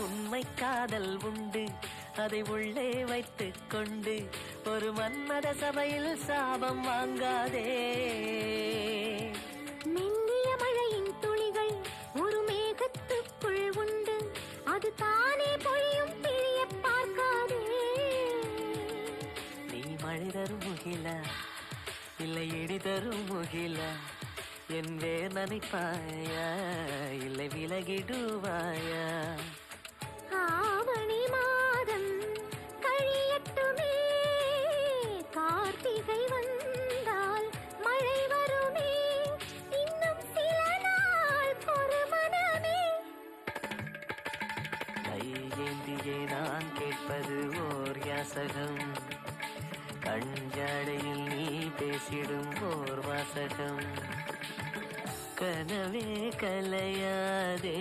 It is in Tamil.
உண்மை காதல் உண்டு, அதை உள்ளே வைத்துக் கொண்டு ஒரு மன்மத சபையில் சாபம் வாங்காதே. மெல்லிய மழையின் துளிகள் ஒரு மேகத்துக்குள் உண்டு, அது தானே பொழியும் பிழிய பார்க்காதே. நீ மழை தரும் முகிலா இல்லை இடி தரும் முகிலா, என் வேர் நனைப்பாயா இல்லை விலகிடுவாயா? ஆவணி மாதம் கழியட்டுமே, கார்த்திகை வந்தால் மழை வருமே, இன்னும் சில நாள் பொறுமனமே. கையேந்தியே நான் கேட்பது ஓர் யாசகம், கஞ்சாடையில் நீ பேசிடும் ஓர் வாசகம். கனவே கலையாதே